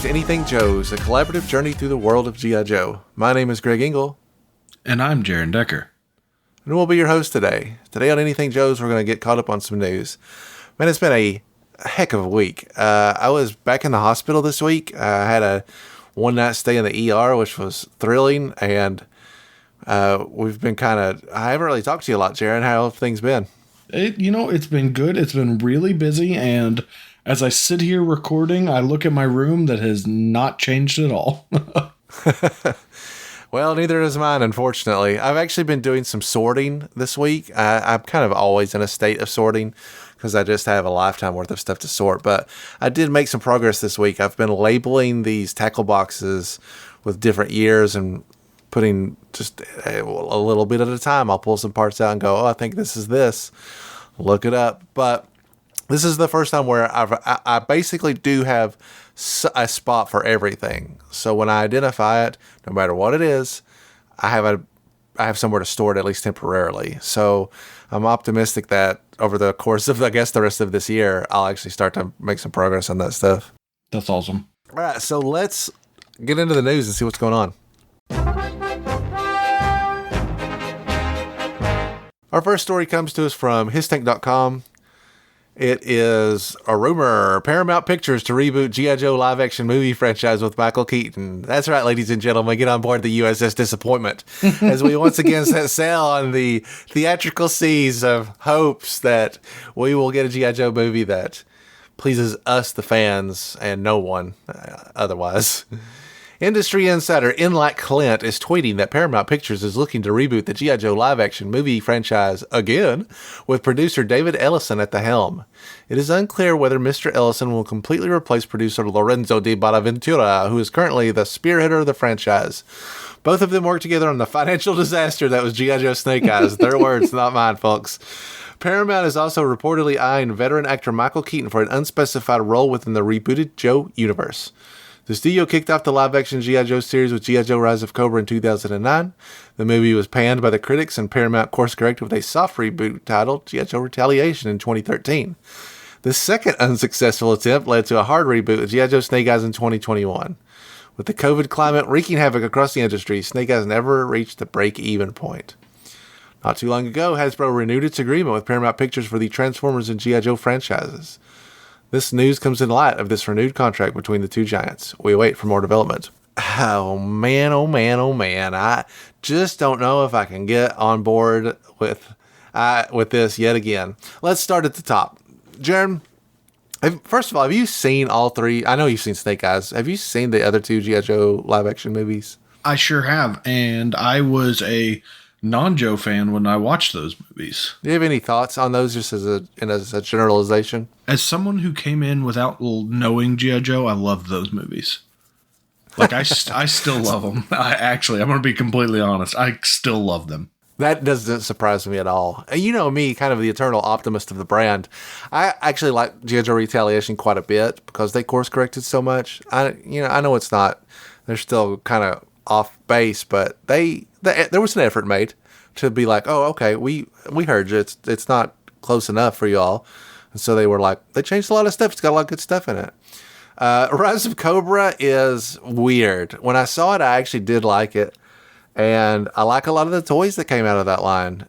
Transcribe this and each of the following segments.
to Anything Joe's, a collaborative journey through the world of G.I. Joe. My name is Greg Engel. And I'm Jaren Decker. And we'll be your host today. Today on Anything Joe's, we're going to get caught up on some news. Man, it's been a heck of a week. I was back in the hospital this week. I had a one-night stay in the ER, which was thrilling. And we've been I haven't really talked to you a lot, Jaren. How have things been? It's been good. It's been really busy. And as I sit here recording, I look at my room that has not changed at all. Well, neither is mine, unfortunately. I've actually been doing some sorting this week. I'm kind of always in a state of sorting because I just have a lifetime worth of stuff to sort. But I did make some progress this week. I've been labeling these tackle boxes with different years and putting just a little bit at a time. I'll pull some parts out and go, oh, I think this is this. Look it up. But this is the first time where I basically do have a spot for everything. So when I identify it, no matter what it is, I have somewhere to store it, at least temporarily. So I'm optimistic that over the course of, I guess, the rest of this year, I'll actually start to make some progress on that stuff. That's awesome. All right, so let's get into the news and see what's going on. Our first story comes to us from histank.com. It is a rumor. Paramount Pictures to reboot G.I. Joe live-action movie franchise with Michael Keaton. That's right, ladies and gentlemen. Get on board the USS Disappointment as we once again set sail on the theatrical seas of hopes that we will get a G.I. Joe movie that pleases us, the fans, and no one otherwise. Industry insider Enlak Clint is tweeting that Paramount Pictures is looking to reboot the G.I. Joe live-action movie franchise again, with producer David Ellison at the helm. It is unclear whether Mr. Ellison will completely replace producer Lorenzo Di Bonaventura, who is currently the spearheader of the franchise. Both of them worked together on the financial disaster that was G.I. Joe Snake Eyes. Their words, not mine, folks. Paramount is also reportedly eyeing veteran actor Michael Keaton for an unspecified role within the rebooted Joe universe. The studio kicked off the live-action G.I. Joe series with G.I. Joe Rise of Cobra in 2009. The movie was panned by the critics, and Paramount course-corrected with a soft reboot titled G.I. Joe Retaliation in 2013. The second unsuccessful attempt led to a hard reboot of G.I. Joe Snake Eyes in 2021. With the COVID climate wreaking havoc across the industry, Snake Eyes never reached the break-even point. Not too long ago, Hasbro renewed its agreement with Paramount Pictures for the Transformers and G.I. Joe franchises. This news comes in light of this renewed contract between the two giants. We wait for more development. Oh man, oh man, oh man. I just don't know if I can get on board with this yet again. Let's start at the top. Jaren, first of all, have you seen all three? I know you've seen Snake Eyes. Have you seen the other two G.I. Joe live-action movies? I sure have, and I was a non-Joe fan when I watched those movies. Do you have any thoughts on those just as a generalization? As someone who came in without knowing G.I. Joe, I loved those movies. Like, I still love them. I'm going to be completely honest. I still love them. That doesn't surprise me at all. You know me, kind of the eternal optimist of the brand. I actually like G.I. Joe Retaliation quite a bit because they course-corrected so much. I know it's not. They're still kind of off base, but there was an effort made to be like, oh, okay, we heard you. It's not close enough for y'all. And so they were like, they changed a lot of stuff. It's got a lot of good stuff in it. Rise of Cobra is weird. When I saw it, I actually did like it. And I like a lot of the toys that came out of that line.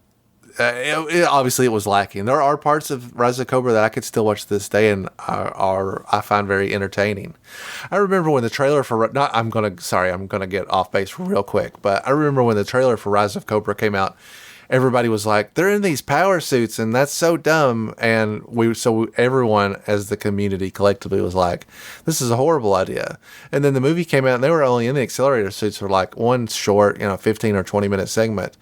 Obviously, it was lacking. There are parts of Rise of Cobra that I could still watch to this day and I find very entertaining. I remember when the trailer for I'm gonna get off base real quick, but I remember when the trailer for Rise of Cobra came out. Everybody was like, they're in these power suits and that's so dumb. And everyone as the community collectively was like, this is a horrible idea. And then the movie came out and they were only in the accelerator suits for like one short, 15 or 20 minute segment.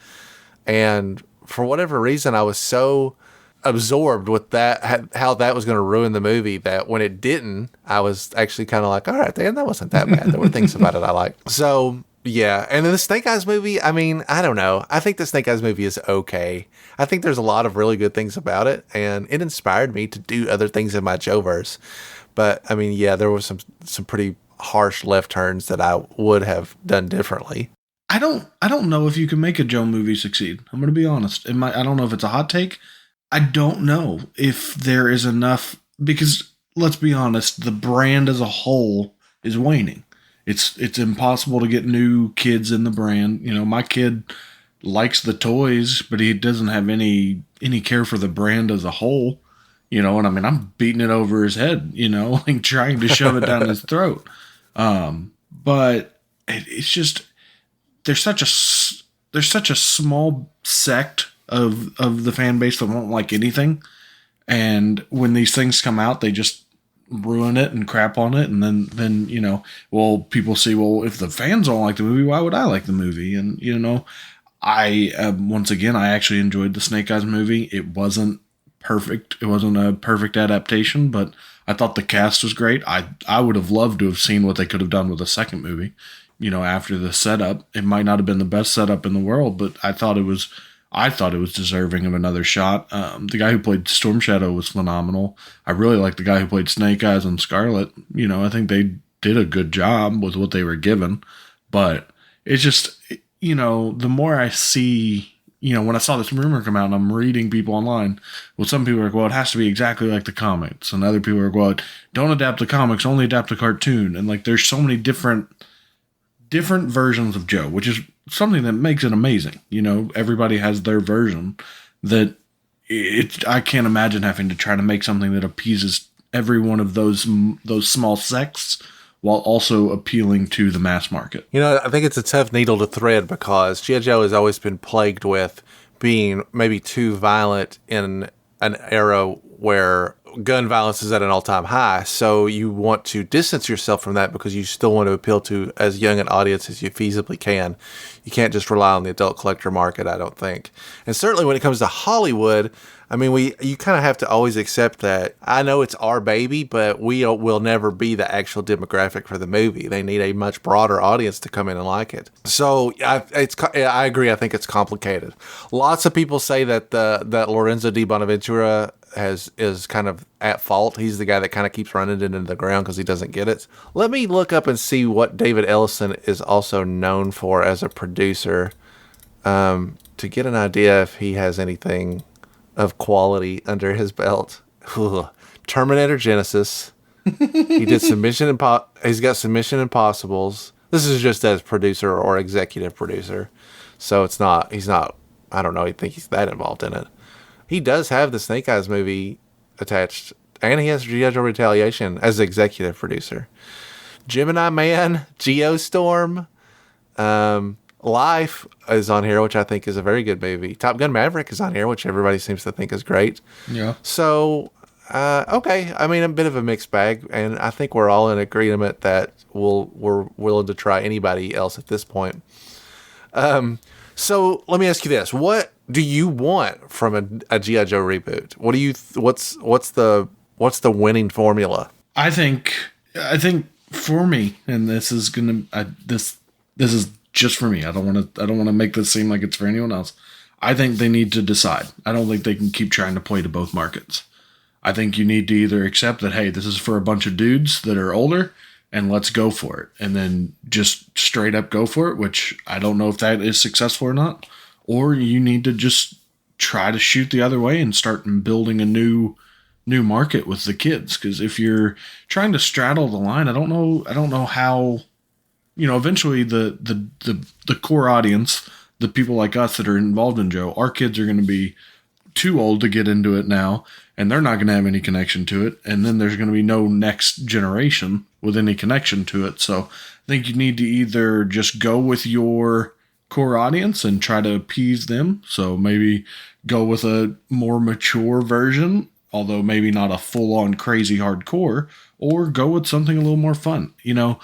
And for whatever reason, I was so absorbed with that, how that was going to ruin the movie, that when it didn't, I was actually kind of like, all right, Dan, that wasn't that bad. There were things about it I liked. So yeah. And then the Snake Eyes movie, I mean, I don't know. I think the Snake Eyes movie is okay. I think there's a lot of really good things about it, and it inspired me to do other things in my Joe-verse. But I mean, yeah, there was some pretty harsh left turns that I would have done differently. I don't know if you can make a Joe movie succeed. I'm going to be honest. I don't know if it's a hot take. I don't know if there is enough, because let's be honest, the brand as a whole is waning. It's impossible to get new kids in the brand. You know, my kid likes the toys, but he doesn't have any care for the brand as a whole. You know, and I mean, I'm beating it over his head, you know, like trying to shove it down his throat. But it's just there's such a small sect of the fan base that won't like anything, and when these things come out, they just ruin it and crap on it, and then you know, well, people see, well, if the fans don't like the movie, why would I like the movie? And you know, I once again, I actually enjoyed the Snake Eyes movie. It wasn't perfect. It wasn't a perfect adaptation, but I thought the cast was great. I would have loved to have seen what they could have done with a second movie. You know, after the setup, it might not have been the best setup in the world, but I thought it was deserving of another shot. The guy who played Storm Shadow was phenomenal. I really like the guy who played Snake Eyes and Scarlet. You know, I think they did a good job with what they were given, but it's just, you know, the more I see, you know, when I saw this rumor come out and I'm reading people online, well, some people are like, well, it has to be exactly like the comics. And other people are like, well, don't adapt the comics, only adapt the cartoon. And like, there's so many different versions of Joe, which is something that makes it amazing. You know, everybody has their version that I can't imagine having to try to make something that appeases every one of those small sects while also appealing to the mass market. You know, I think it's a tough needle to thread because G.I. Joe has always been plagued with being maybe too violent in an era where gun violence is at an all-time high. So you want to distance yourself from that because you still want to appeal to as young an audience as you feasibly can. You can't just rely on the adult collector market, I don't think. And certainly when it comes to Hollywood, I mean, you kind of have to always accept that. I know it's our baby, but we will never be the actual demographic for the movie. They need a much broader audience to come in and like it. So I agree. I think it's complicated. Lots of people say that that Lorenzo Di Bonaventura is kind of at fault. He's the guy that kind of keeps running it into the ground because he doesn't get it. Let me look up and see what David Ellison is also known for as a producer, to get an idea if he has anything of quality under his belt. Terminator Genesis. He did he's got some Mission Impossibles. This is just as producer or executive producer. So he's not, I don't know, I think he's that involved in it. He does have the Snake Eyes movie attached, and he has G.I. Joe Retaliation as executive producer. Gemini Man, Geostorm, Life is on here, which I think is a very good movie. Top Gun Maverick is on here, which everybody seems to think is great. Yeah. So, okay. I mean, a bit of a mixed bag, and I think we're all in agreement that we're willing to try anybody else at this point. So let me ask you this: what do you want from a G.I. Joe reboot? What do you? What's the winning formula? I think for me, and this is this is just for me. I don't want to make this seem like it's for anyone else. I think they need to decide. I don't think they can keep trying to play to both markets. I think you need to either accept that, hey, this is for a bunch of dudes that are older, and let's go for it. And then just straight up go for it, which I don't know if that is successful or not. Or you need to just try to shoot the other way and start building a new market with the kids. Because if you're trying to straddle the line, I don't know how, you know, eventually the core audience, the people like us that are involved in Joe, our kids are going to be too old to get into it now, and they're not going to have any connection to it. And then there's going to be no next generation with any connection to it. So I think you need to either just go with your core audience and try to appease them. So maybe go with a more mature version, although maybe not a full-on crazy hardcore, or go with something a little more fun. You know,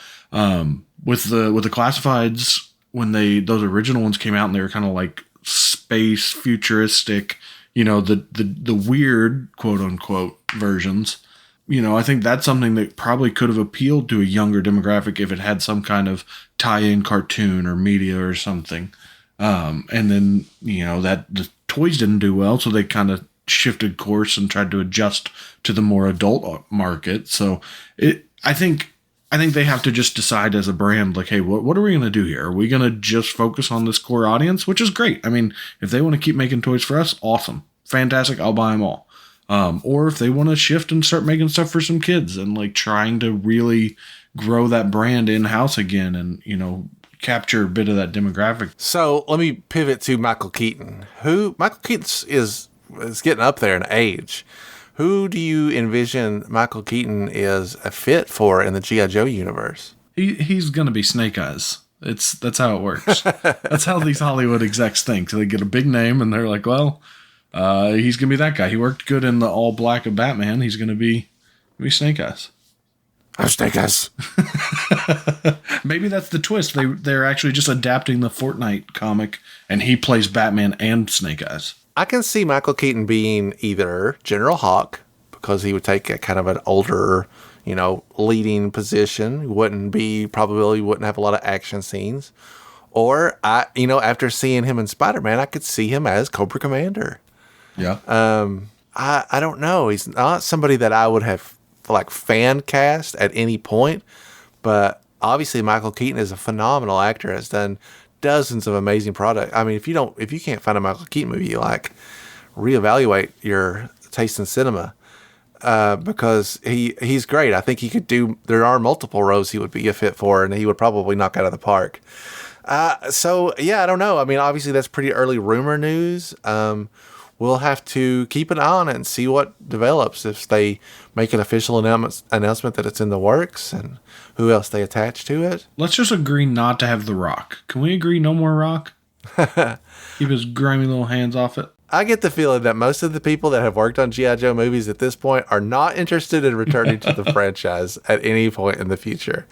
with the classifieds, when those original ones came out and they were kind of like space futuristic, you know, the weird quote unquote versions, you know, I think that's something that probably could have appealed to a younger demographic if it had some kind of tie-in cartoon or media or something. And then, you know, that the toys didn't do well, so they kind of shifted course and tried to adjust to the more adult market. So I think they have to just decide as a brand, like, hey, what are we going to do here? Are we going to just focus on this core audience, which is great. I mean, if they want to keep making toys for us, awesome. Fantastic. I'll buy them all. Or if they want to shift and start making stuff for some kids and like trying to really grow that brand in-house again and, capture a bit of that demographic. So let me pivot to Michael Keaton. Michael Keaton is getting up there in age. Who do you envision Michael Keaton is a fit for in the G.I. Joe universe? He's going to be Snake Eyes. That's how it works. That's how these Hollywood execs think. They get a big name and they're like, well, he's going to be that guy. He worked good in the all black of Batman. He's going to be Snake Eyes. I'm Snake Eyes. Maybe that's the twist. They're actually just adapting the Fortnite comic, and he plays Batman and Snake Eyes. I can see Michael Keaton being either General Hawk, because he would take a kind of an older, leading position. Probably wouldn't have a lot of action scenes. Or after seeing him in Spider-Man, I could see him as Cobra Commander. Yeah. I don't know. He's not somebody that I would have fan cast at any point, but obviously Michael Keaton is a phenomenal actor, has done dozens of amazing products. I mean, if you can't find a Michael Keaton movie, reevaluate your taste in cinema, because he's great. I think he could there are multiple roles he would be a fit for, and he would probably knock out of the park. So yeah, I don't know. I mean, obviously that's pretty early rumor news. We'll have to keep an eye on it and see what develops if they make an official announcement that it's in the works and who else they attach to it. Let's just agree not to have The Rock. Can we agree no more Rock? Keep his grimy little hands off it. I get the feeling that most of the people that have worked on G.I. Joe movies at this point are not interested in returning to the franchise at any point in the future.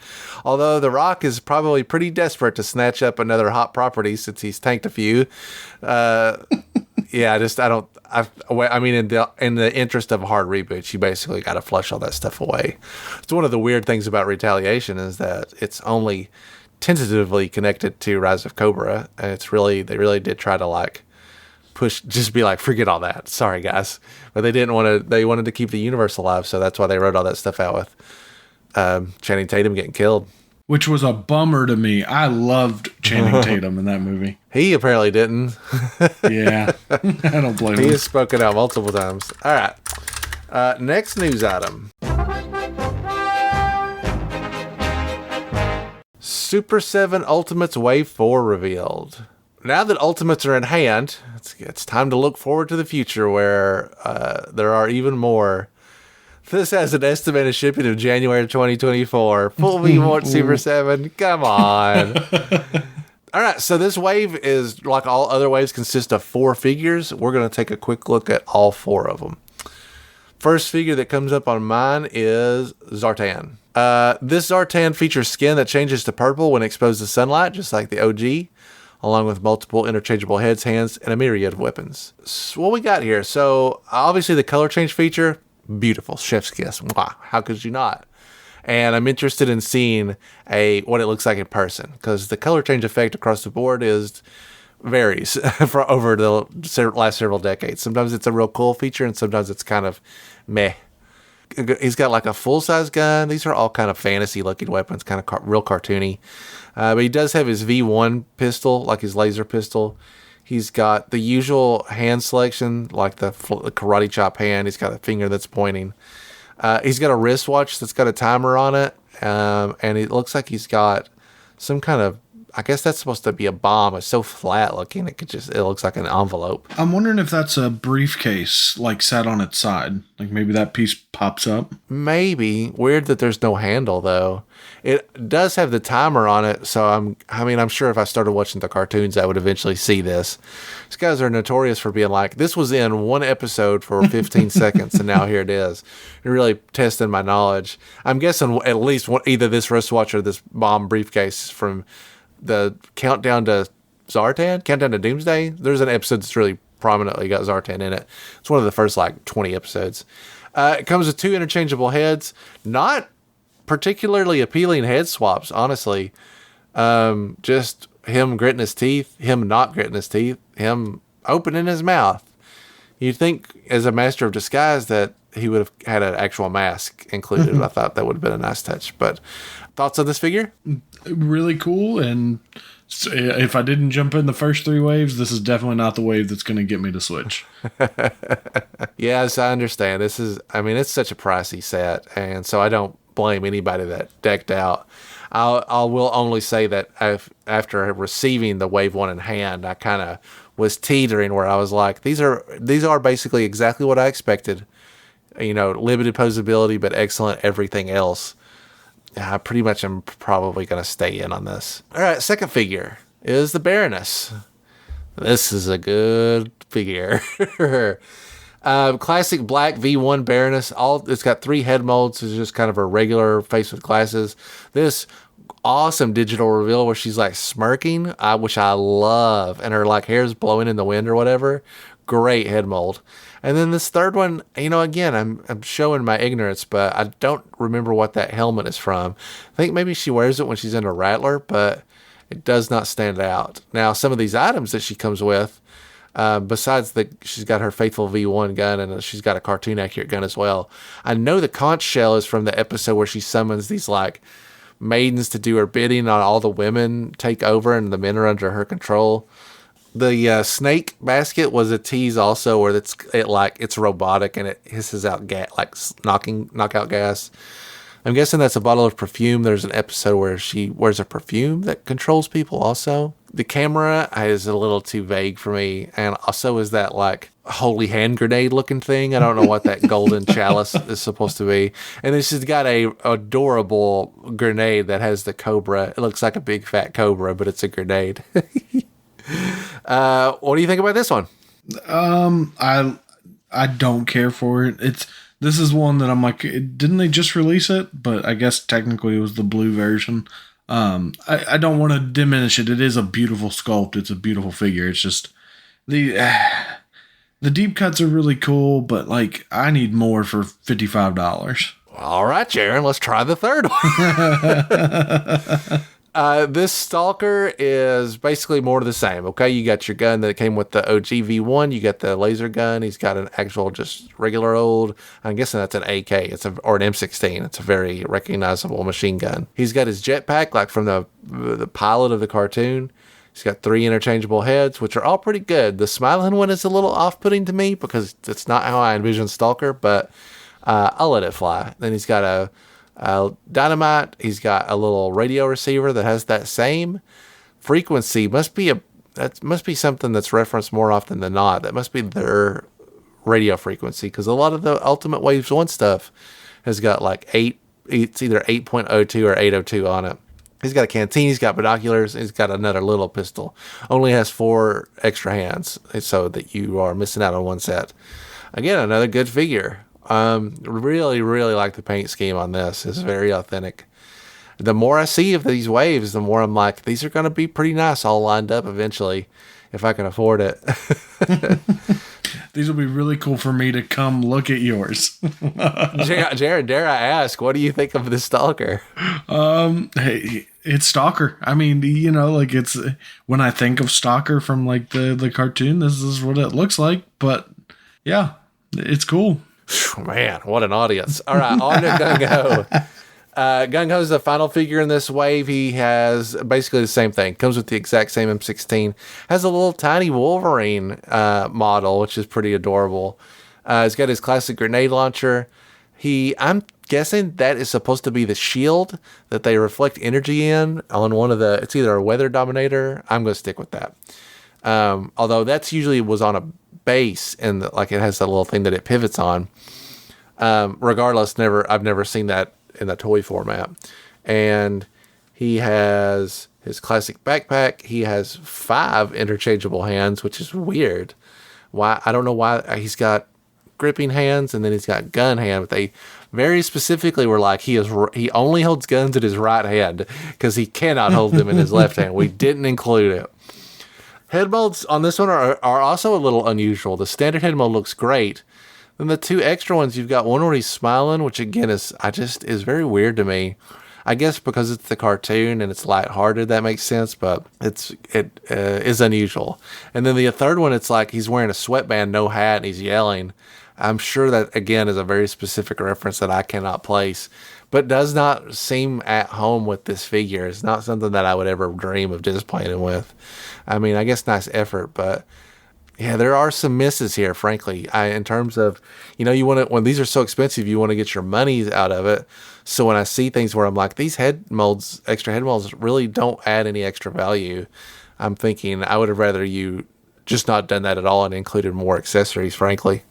Although The Rock is probably pretty desperate to snatch up another hot property since he's tanked a few. Yeah, I mean, in the interest of a hard reboot, you basically got to flush all that stuff away. It's one of the weird things about Retaliation is that it's only tentatively connected to Rise of Cobra, and they really did try to forget all that. Sorry, guys, but they didn't want to. They wanted to keep the universe alive, so that's why they wrote all that stuff out with Channing Tatum getting killed. Which was a bummer to me. I loved Channing Tatum in that movie. He apparently didn't. Yeah, I don't blame him. He has spoken out multiple times. All right. Next news item. Super 7 Ultimates Wave 4 revealed. Now that Ultimates are in hand, it's time to look forward to the future where there are even more. This has an estimated shipping of January 2024. Fool me once, Super 7. Come on. All right, so this wave is, like all other waves, consists of 4 figures. We're going to take a quick look at all 4 of them. First figure that comes up on mine is Zartan. This Zartan features skin that changes to purple when exposed to sunlight, just like the OG, along with multiple interchangeable heads, hands, and a myriad of weapons. So what we got here? So obviously the color change feature, beautiful, chef's kiss. Wow, how could you not? And I'm interested in seeing what it looks like in person, because the color change effect across the board varies for over the last several decades. Sometimes it's a real cool feature, and sometimes it's kind of meh. He's got like a full-size gun. These are all kind of fantasy-looking weapons, kind of real cartoony. But he does have his V1 pistol, like his laser pistol. He's got the usual hand selection, like the karate chop hand. He's got a finger that's pointing. He's got a wristwatch that's got a timer on it. And it looks like he's got some kind of, I guess that's supposed to be a bomb. It's so flat looking, it looks like an envelope. I'm wondering if that's a briefcase, like sat on its side. Like maybe that piece pops up. Maybe. Weird that there's no handle though. It does have the timer on it, so I'm sure if I started watching the cartoons, I would eventually see this. These guys are notorious for being like, this was in one episode for 15 seconds, and now here it is. You're really testing my knowledge. I'm guessing at least either this wristwatch or this bomb briefcase from the Countdown to Doomsday. There's an episode that's really prominently got Zartan in it. It's one of the first 20 episodes. It comes with 2 interchangeable heads. Not particularly appealing head swaps, honestly. Just him gritting his teeth, him not gritting his teeth, him opening his mouth. You'd think as a master of disguise that he would have had an actual mask included. I thought that would have been a nice touch. But thoughts on this figure? Really cool, and if I didn't jump in the first 3 waves, this is definitely not the wave that's going to get me to switch. Yes, I understand. It's such a pricey set, and so I don't blame anybody that decked out. I will only say that after receiving the Wave 1 in hand, I kind of was teetering where I was like, these are basically exactly what I expected. Limited posability, but excellent everything else. I pretty much am probably going to stay in on this. All right, second figure is the Baroness. This is a good figure. Classic black V1 Baroness. It's got 3 head molds. It's just kind of a regular face with glasses. This awesome digital reveal where she's like smirking, which I love, and her like hair's blowing in the wind or whatever. Great head mold. And then this third one, again, I'm showing my ignorance, but I don't remember what that helmet is from. I think maybe she wears it when she's in a Rattler, but it does not stand out. Now, some of these items that she comes with, besides she's got her faithful V1 gun, and she's got a cartoon accurate gun as well. I know the conch shell is from the episode where she summons these like maidens to do her bidding on all the women take over and the men are under her control. The snake basket was a tease also where it's robotic and it hisses out knockout gas. I'm guessing that's a bottle of perfume. There's an episode where she wears a perfume that controls people also. The camera is a little too vague for me, and also is that like holy hand grenade looking thing. I don't know what that golden chalice is supposed to be. And then she's got a adorable grenade that has the cobra. It looks like a big fat cobra, but it's a grenade. What do you think about this one? I don't care for it. This is one that I'm like, didn't they just release it? But I guess technically it was the blue version. I don't want to diminish it. It is a beautiful sculpt. It's a beautiful figure. It's just the deep cuts are really cool, but like I need more for $55. All right, Jaren, let's try the third one. This Stalker is basically more of the same. Okay, you got your gun that came with the OG V1. You got the laser gun. He's got an actual just regular old, I'm guessing that's an AK. Or an M16. It's a very recognizable machine gun. He's got his jetpack like from the pilot of the cartoon. He's got 3 interchangeable heads, which are all pretty good. The smiling one is a little off-putting to me because it's not how I envision Stalker, but I'll let it fly. Then he's got a dynamite. He's got a little radio receiver that has that same frequency. That must be something that's referenced more often than not. That must be their radio frequency, because a lot of the Ultimate Waves 1 stuff has got like it's either 8.02 or 802 on it. He's got a canteen, he's got binoculars, he's got another little pistol. Only has 4 extra hands, so that you are missing out on one set. Again, another good figure. Really, really like the paint scheme on this. It's very authentic. The more I see of these waves, the more I'm like, these are going to be pretty nice all lined up eventually, if I can afford it. These will be really cool for me to come look at yours. Jared, dare I ask, what do you think of the Stalker? Hey, it's Stalker. I mean, like it's when I think of Stalker from like the cartoon, this is what it looks like. But yeah, it's cool. Man, what an audience. All right, on to Gung-Ho. Gung-Ho is the final figure in this wave. He has basically the same thing. Comes with the exact same M16. Has a little tiny Wolverine model, which is pretty adorable. He's got his classic grenade launcher. I'm guessing that is supposed to be the shield that they reflect energy in on one of it's either a weather dominator. I'm going to stick with that. Although that's usually was on a base and like it has that little thing that it pivots on. Regardless, I've never seen that in the toy format. And he has his classic backpack. He has 5 interchangeable hands, which is weird. Why? I don't know why. He's got gripping hands and then he's got gun hand, but they very specifically were like he only holds guns in his right hand because he cannot hold them in his left hand. We didn't include it. Head molds on this one are also a little unusual. The standard head mold looks great. Then the 2 extra ones, you've got one where he's smiling, which again is very weird to me. I guess because it's the cartoon and it's lighthearted, that makes sense, but it is unusual. And then the third one, it's like he's wearing a sweatband, no hat, and he's yelling. I'm sure that, again, is a very specific reference that I cannot place, but does not seem at home with this figure. It's not something that I would ever dream of just playing with. I mean, I guess nice effort, but Yeah, there are some misses here, frankly. In terms of, you want to, when these are so expensive, you want to get your money out of it. So when I see things where I'm like, these extra head molds really don't add any extra value, I'm thinking I would have rather you just not done that at all and included more accessories, frankly.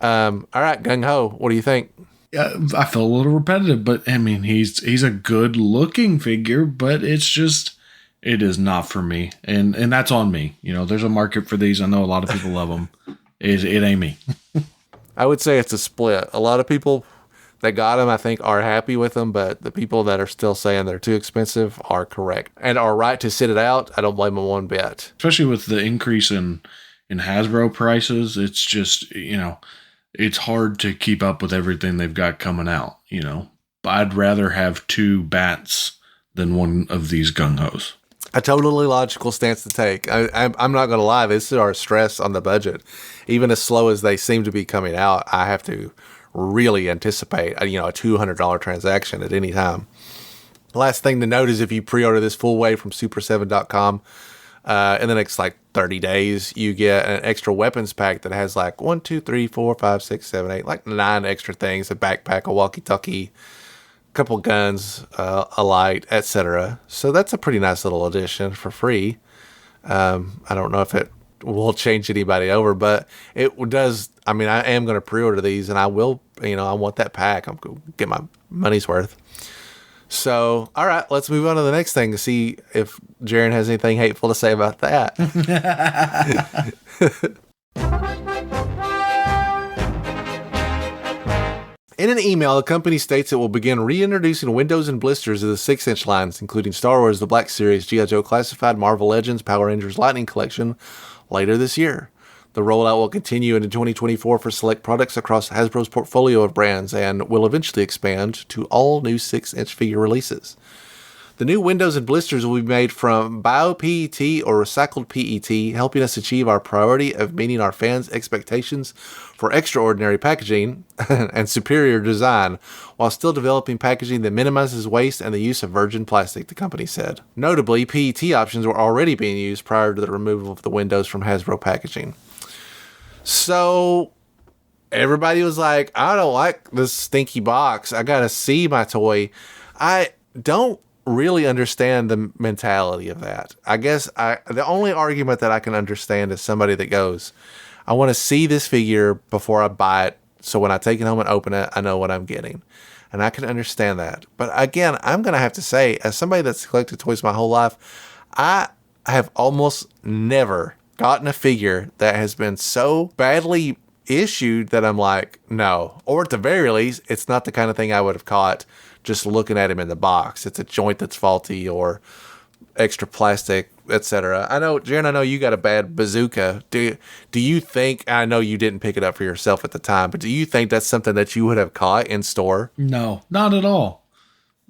All right, Gung Ho, what do you think? Yeah, I feel a little repetitive, but I mean, he's a good looking figure, but it is not for me, and that's on me. There's a market for these. I know a lot of people love them. It ain't me. I would say it's a split. A lot of people that got them, I think, are happy with them, but the people that are still saying they're too expensive are correct and are right to sit it out. I don't blame them one bit. Especially with the increase in Hasbro prices, it's just it's hard to keep up with everything they've got coming out. I'd rather have 2 bats than one of these gung hos. A totally logical stance to take. I'm not going to lie. This is our stress on the budget. Even as slow as they seem to be coming out, I have to really anticipate a $200 transaction at any time. Last thing to note is if you pre-order this full way from super7.com, in the next 30 days, you get an extra weapons pack that has 1, 2, 3, 4, 5, 6, 7, 8, 9 extra things: a backpack, a walkie-talkie, couple guns, a light, etc. So that's a pretty nice little addition for free. I don't know if it will change anybody over, but it does. I mean, I am going to pre-order these, and I will. I want that pack. I'm going to get my money's worth. So, all right, let's move on to the next thing to see if Jaren has anything hateful to say about that. In an email, the company states it will begin reintroducing windows and blisters of the 6-inch lines, including Star Wars The Black Series, G.I. Joe Classified, Marvel Legends, Power Rangers Lightning Collection, later this year. The rollout will continue into 2024 for select products across Hasbro's portfolio of brands and will eventually expand to all new 6-inch figure releases. The new windows and blisters will be made from bio-PET or recycled PET, helping us achieve our priority of meeting our fans' expectations for extraordinary packaging and superior design, while still developing packaging that minimizes waste and the use of virgin plastic, the company said. Notably, PET options were already being used prior to the removal of the windows from Hasbro packaging. So everybody was like, I don't like this stinky box. I gotta see my toy. I don't really understand the mentality of that. I guess the only argument that I can understand is somebody that goes, I want to see this figure before I buy it, so when I take it home and open it, I know what I'm getting. And I can understand that. But again, I'm going to have to say, as somebody that's collected toys my whole life, I have almost never gotten a figure that has been so badly issued that I'm like, no. Or at the very least, it's not the kind of thing I would have caught just looking at him in the box. It's a joint that's faulty or extra plastic, etc. I know, Jaren, I know you got a bad bazooka. Do you think, I know you didn't pick it up for yourself at the time, but do you think that's something that you would have caught in store? No, not at all.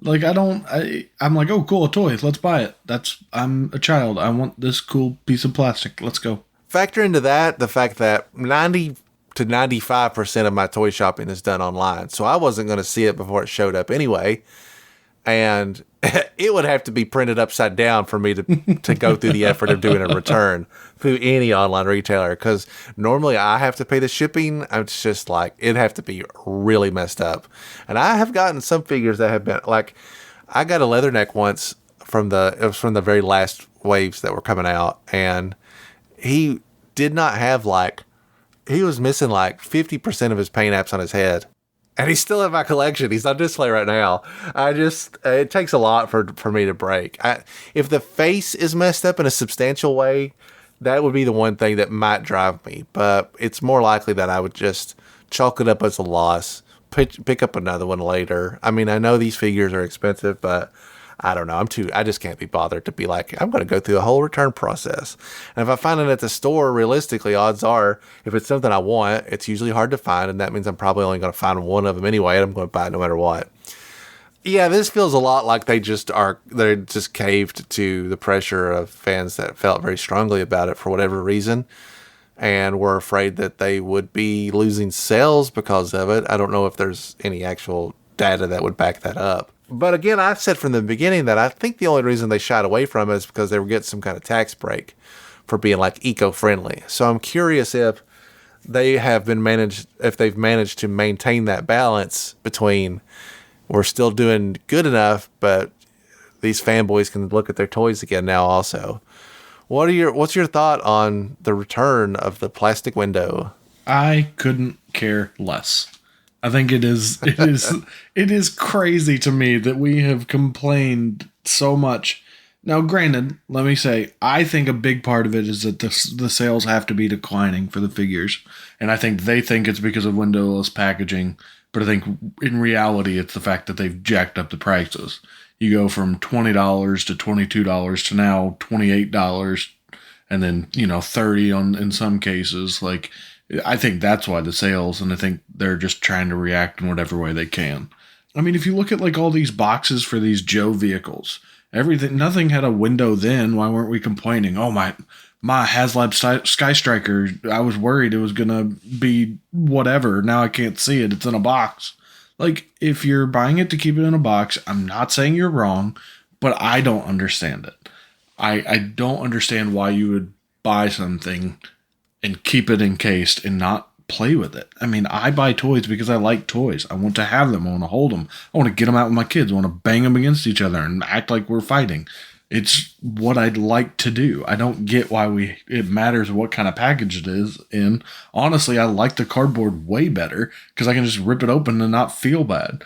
I'm like, oh, cool, a toy. Let's buy it. I'm a child. I want this cool piece of plastic. Let's go. Factor into that the fact that 90 to 95% of my toy shopping is done online. So I wasn't going to see it before it showed up anyway. And it would have to be printed upside down for me to go through the effort of doing a return through any online retailer. Because normally I have to pay the shipping. It's just like, it'd have to be really messed up. And I have gotten some figures that have been like, I got a Leatherneck once it was from the very last waves that were coming out. And he did not have he was missing 50% of his paint apps on his head. And he's still in my collection. He's on display right now. It takes a lot for me to break. If the face is messed up in a substantial way, that would be the one thing that might drive me. But it's more likely that I would just chalk it up as a loss, pick up another one later. I mean, I know these figures are expensive, but I don't know. I just can't be bothered to be like, I'm going to go through a whole return process. And if I find it at the store, realistically, odds are, if it's something I want, it's usually hard to find. And that means I'm probably only going to find one of them anyway. And I'm going to buy it no matter what. Yeah, this feels a lot like they're just caved to the pressure of fans that felt very strongly about it for whatever reason. And were afraid that they would be losing sales because of it. I don't know if there's any actual data that would back that up. But again, I've said from the beginning that I think the only reason they shied away from it is because they were getting some kind of tax break for being like eco-friendly. So I'm curious if they've managed to maintain that balance between we're still doing good enough, but these fanboys can look at their toys again now also. What's your thought on the return of the plastic window? I couldn't care less. I think it is crazy to me that we have complained so much. Now, granted, let me say, I think a big part of it is that the sales have to be declining for the figures. And I think they think it's because of windowless packaging. But I think in reality, it's the fact that they've jacked up the prices. You go from $20 to $22 to now $28 and then, $30 in some cases. Like, I think that's why the sales, and I think they're just trying to react in whatever way they can. I mean, if you look at like all these boxes for these Joe vehicles, nothing had a window then. Why weren't we complaining? Oh, my HasLab Sky Striker, I was worried it was going to be whatever. Now I can't see it. It's in a box. Like, if you're buying it to keep it in a box, I'm not saying you're wrong, but I don't understand it. I don't understand why you would buy something and keep it encased and not play with it. I mean, I buy toys because I like toys. I want to have them. I want to hold them. I want to get them out with my kids. I want to bang them against each other and act like we're fighting. It's what I'd like to do. I don't get why it matters what kind of package it is in. Honestly, I like the cardboard way better because I can just rip it open and not feel bad.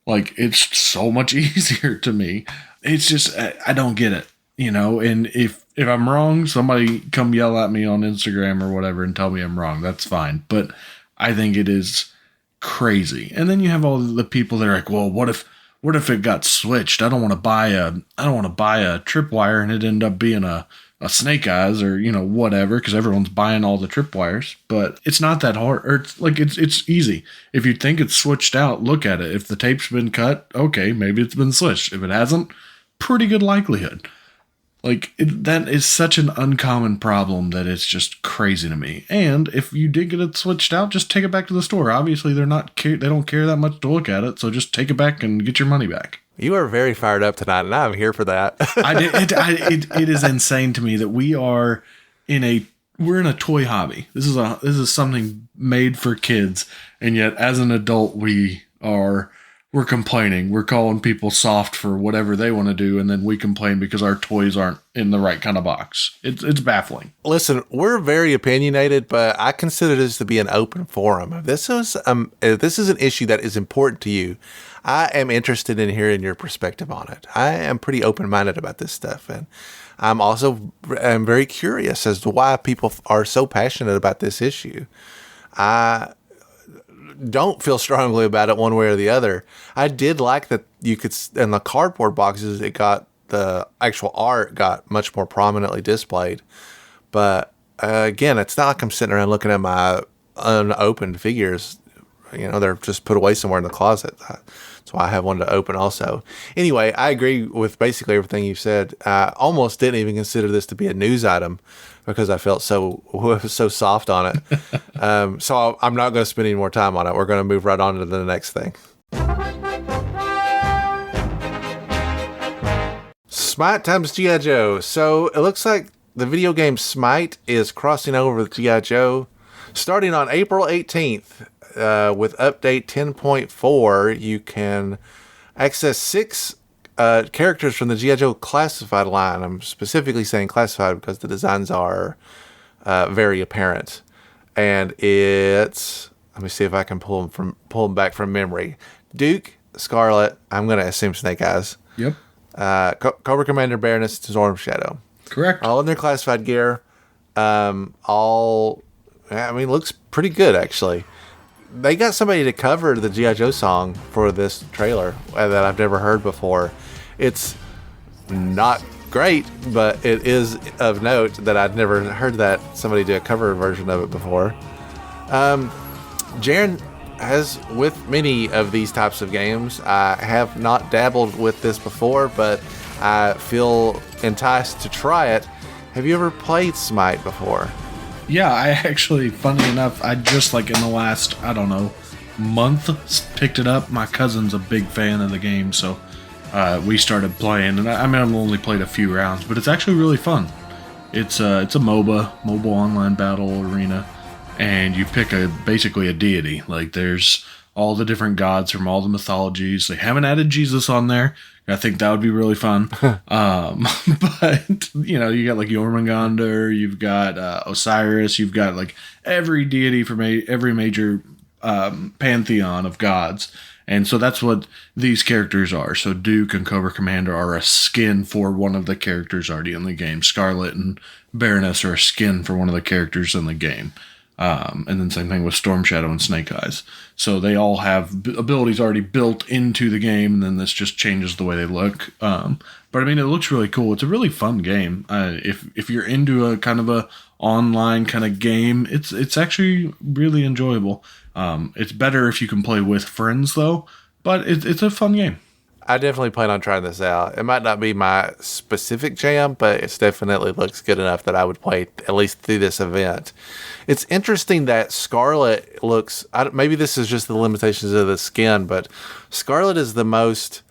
Like, it's so much easier to me. It's just, I don't get it, and if I'm wrong, somebody come yell at me on Instagram or whatever and tell me I'm wrong. That's fine. But I think it is crazy. And then you have all the people that are like, well, what if it got switched? I don't want to buy a tripwire and it end up being a Snake Eyes or, whatever, because everyone's buying all the tripwires. But it's not that hard. Or it's easy. If you think it's switched out, look at it. If the tape's been cut, okay, maybe it's been switched. If it hasn't, pretty good likelihood. Like, that is such an uncommon problem that it's just crazy to me. And if you did get it switched out, just take it back to the store. Obviously, they don't care that much to look at it, so just take it back and get your money back. You are very fired up tonight, and I'm here for that. It is insane to me that we're in a toy hobby. This is something made for kids, and yet as an adult, we're complaining. We're calling people soft for whatever they want to do, and then we complain because our toys aren't in the right kind of box. It's baffling. Listen, we're very opinionated, but I consider this to be an open forum. If this is an issue that is important to you, I am interested in hearing your perspective on it. I am pretty open-minded about this stuff, and I'm very curious as to why people are so passionate about this issue. I don't feel strongly about it one way or the other. I did like that you could, in the cardboard boxes, the actual art got much more prominently displayed. But again, it's not like I'm sitting around looking at my unopened figures. They're just put away somewhere in the closet. That's why I have one to open also. Anyway, I agree with basically everything you said. I almost didn't even consider this to be a news item because I felt so soft on it. So I'm not going to spend any more time on it. We're going to move right on to the next thing. Smite times G.I. Joe. So it looks like the video game Smite is crossing over with G.I. Joe. Starting on April 18th, with update 10.4, you can access 6 characters from the G.I. Joe classified line. I'm specifically saying classified because the designs are very apparent. And it's, let me see if I can pull them back from memory. Duke, Scarlet, I'm going to assume Snake Eyes. Yep. Cobra Commander, Baroness, Storm Shadow. Correct. All in their classified gear. Looks pretty good, actually. They got somebody to cover the G.I. Joe song for this trailer that I've never heard before. It's not great, but it is of note that I'd never heard that somebody do a cover version of it before. Jaren has with many of these types of games. I have not dabbled with this before, but I feel enticed to try it. Have you ever played Smite before? Yeah, I actually, funny enough, I just in the last, month picked it up. My cousin's a big fan of the game, so we started playing. And I've only played a few rounds, but it's actually really fun. It's a mobile online battle arena, and you pick basically a deity. Like there's all the different gods from all the mythologies. They haven't added Jesus on there. I think that would be really fun. But you got like Jormungandr, you've got Osiris, you've got like every deity from every major pantheon of gods. And so that's what these characters are. So Duke and Cobra Commander are a skin for one of the characters already in the game. Scarlet and Baroness are a skin for one of the characters in the game. And then same thing with Storm Shadow and Snake Eyes. So they all have abilities already built into the game, and then this just changes the way they look. But I mean, it looks really cool. It's a really fun game. If you're into a kind of a online kind of game, it's actually really enjoyable. It's better if you can play with friends though, but it's a fun game. I definitely plan on trying this out. It might not be my specific jam, but it definitely looks good enough that I would play at least through this event. It's interesting that Scarlet looks, maybe this is just the limitations of the skin, but Scarlet is the most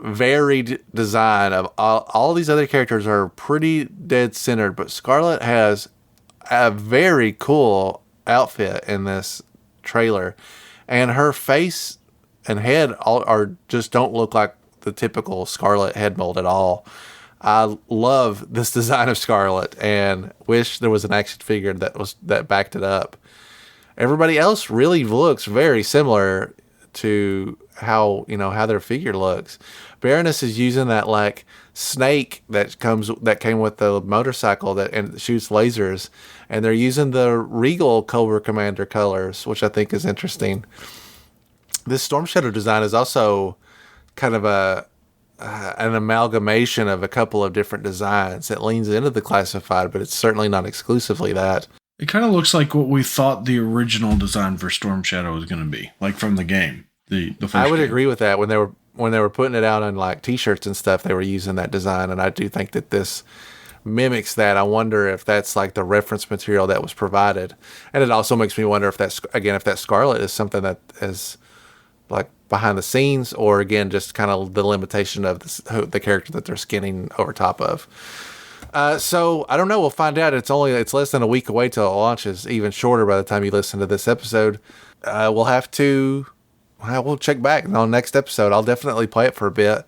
varied design of all these other characters are pretty dead centered, but Scarlet has a very cool outfit in this trailer, and her face and head are just don't look like the typical Scarlet head mold at all. I love this design of Scarlet and wish there was an action figure that backed it up. Everybody else really looks very similar to how their figure looks. Baroness is using that like snake that came with the motorcycle and shoots lasers, and they're using the Regal Cobra Commander colors, which I think is interesting. This Storm Shadow design is also kind of an amalgamation of a couple of different designs. It leans into the classified, but it's certainly not exclusively that. It kind of looks like what we thought the original design for Storm Shadow was going to be, like from the game. The first I would game. agree with that. When they were putting it out on like T-shirts and stuff, they were using that design, and I do think that this mimics that. I wonder if that's like the reference material that was provided, and it also makes me wonder if that Scarlet is something that is like behind the scenes, or again just kind of the limitation of the character that they're skinning over top of. So I don't know. We'll find out. It's less than a week away till it launches. Even shorter by the time you listen to this episode. We'll check back on next episode. I'll definitely play it for a bit.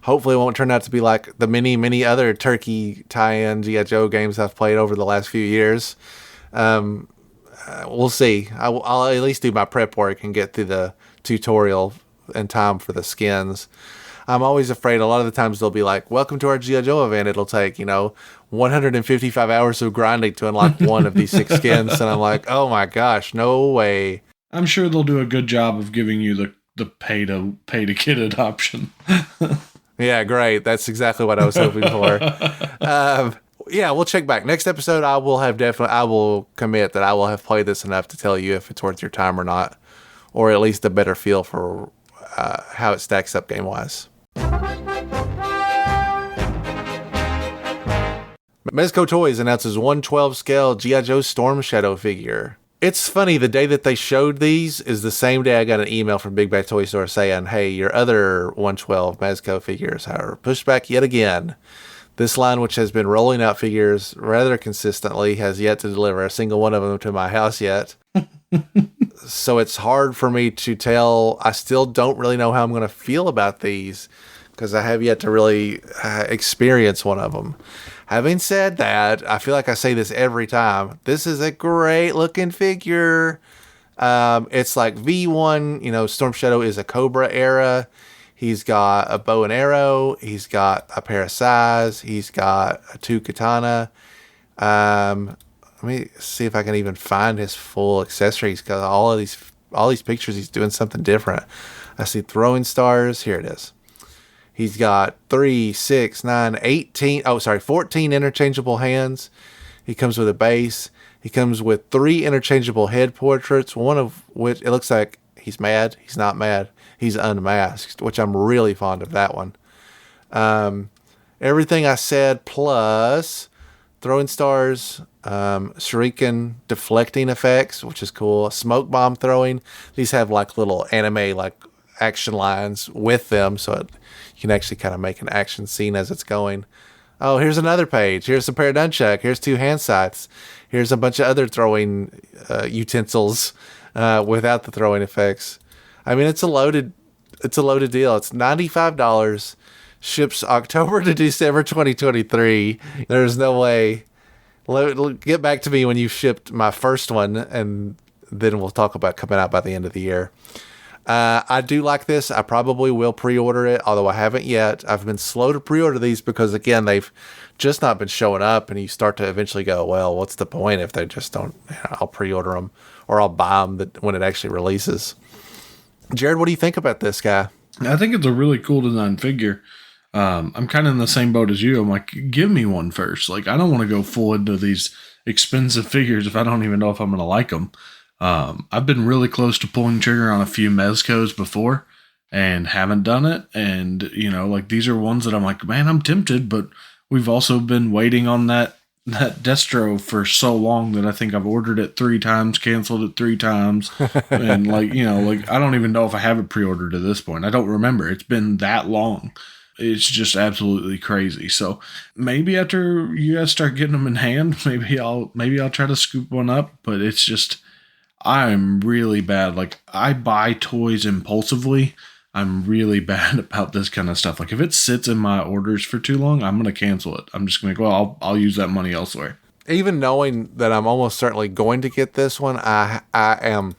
Hopefully it won't turn out to be like the many other Turkey tie-in G.I. Joe games I've played over the last few years. We'll see. I'll at least do my prep work and get through the tutorial in time for the skins. I'm always afraid a lot of the times they'll be like, welcome to our G.I. Joe event. It'll take, 155 hours of grinding to unlock one of these 6 skins. And I'm like, oh my gosh, no way. I'm sure they'll do a good job of giving you the pay to get it option. Yeah, great. That's exactly what I was hoping for. Yeah, we'll check back. Next episode, I will commit that I will have played this enough to tell you if it's worth your time or not, or at least a better feel for how it stacks up game-wise. Mezco Toys announces 1/12 scale G.I. Joe Storm Shadow figure. It's funny, the day that they showed these is the same day I got an email from Big Bad Toy Store saying, hey, your other 1/12 Mezco figures are pushed back yet again. This line, which has been rolling out figures rather consistently, has yet to deliver a single one of them to my house yet. So it's hard for me to tell. I still don't really know how I'm going to feel about these because I have yet to really experience one of them. Having said that, I feel like I say this every time. This is a great looking figure. It's like V1, Storm Shadow is a Cobra era. He's got a bow and arrow. He's got a pair of sais. He's got a 2 katana. Let me see if I can even find his full accessories, because all these pictures, he's doing something different. I see throwing stars. Here it is. He's got 3, 6, 9, 18. 14 interchangeable hands. He comes with a base. He comes with 3 interchangeable head portraits, one of which it looks like he's mad. He's not mad. He's unmasked, which I'm really fond of that one. Everything I said plus throwing stars, shuriken deflecting effects, which is cool. Smoke bomb throwing. These have like little anime like action lines with them, so you can actually kind of make an action scene as it's going. Oh, here's another page. Here's a pair of nunchuck. Here's 2 hand sights. Here's a bunch of other throwing utensils without the throwing effects. I mean, it's a loaded deal. It's $95. Ships October to December 2023. There's no way. Get back to me when you've shipped my first one, and then we'll talk about coming out by the end of the year. I do like this. I probably will pre-order it, although I haven't yet. I've been slow to pre-order these because, again, they've just not been showing up, and you start to eventually go, well, what's the point if they just don't? I'll pre-order them, or I'll buy them when it actually releases. Jared, what do you think about this guy? I think it's a really cool design figure. I'm kind of in the same boat as you. I'm like, give me one first. Like, I don't want to go full into these expensive figures if I don't even know if I'm going to like them. I've been really close to pulling trigger on a few Mezcos before and haven't done it. And, like, these are ones that I'm like, man, I'm tempted, but we've also been waiting on that Destro for so long that I think I've ordered it 3 times, canceled it 3 times. And I don't even know if I have it pre-ordered at this point. I don't remember. It's been that long. It's just absolutely crazy. So maybe after you guys start getting them in hand, maybe I'll try to scoop one up, but it's just, I'm really bad. Like, I buy toys impulsively. I'm really bad about this kind of stuff. Like, if it sits in my orders for too long, I'm going to cancel it. I'm just going to go, I'll use that money elsewhere. Even knowing that I'm almost certainly going to get this one, I am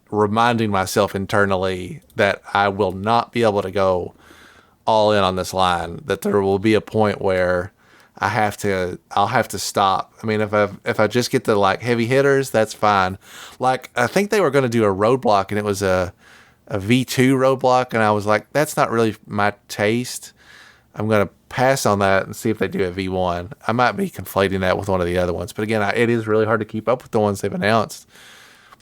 reminding myself internally that I will not be able to go all in on this line, that there will be a point where I'll have to stop. I mean, if I just get the like heavy hitters, that's fine. Like, I think they were going to do a roadblock, and it was a V2 roadblock, and I was like, that's not really my taste. I'm going to pass on that and see if they do a V1. I might be conflating that with one of the other ones, but again, it is really hard to keep up with the ones they've announced.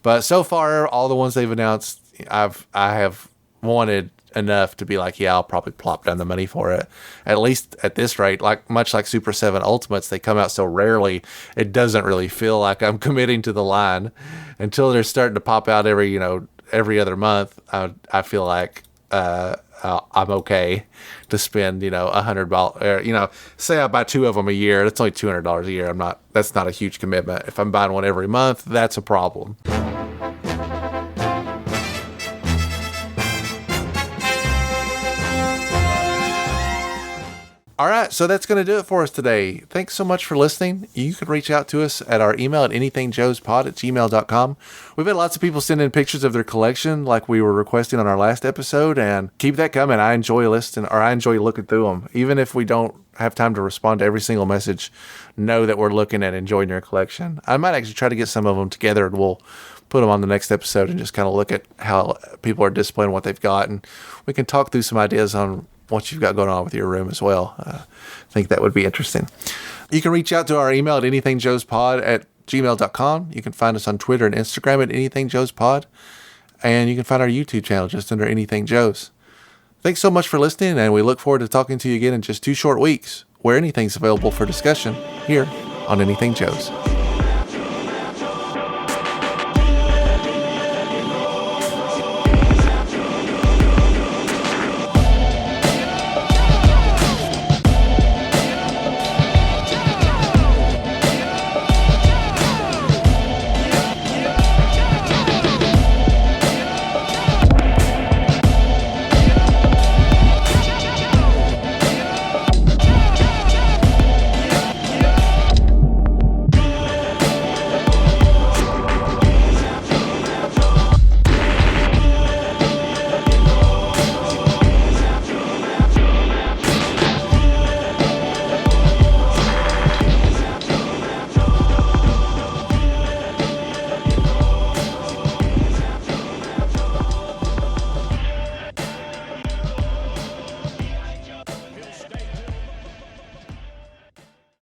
But so far, all the ones they've announced, I have wanted enough to be like, yeah, I'll probably plop down the money for it. At least at this rate, much like Super 7 Ultimates, they come out so rarely, it doesn't really feel like I'm committing to the line. Until they're starting to pop out every other month, I feel like I'm okay to spend $100. Say I buy 2 of them a year, that's only $200 a year. That's not a huge commitment. If I'm buying one every month, that's a problem. All right, so that's going to do it for us today. Thanks so much for listening. You can reach out to us at our email at anythingjoespod@gmail.com. We've had lots of people send in pictures of their collection like we were requesting on our last episode, and keep that coming. I enjoy looking through them. Even if we don't have time to respond to every single message, know that we're looking at enjoying your collection. I might actually try to get some of them together, and we'll put them on the next episode and just kind of look at how people are displaying what they've got, and we can talk through some ideas on what you've got going on with your room as well. I think that would be interesting. You can reach out to our email at anythingjoespod@gmail.com. You can find us on Twitter and Instagram at anythingjoespod. And you can find our YouTube channel just under Anything Joes. Thanks so much for listening, and we look forward to talking to you again in just 2 short weeks, where anything's available for discussion here on Anything Joes.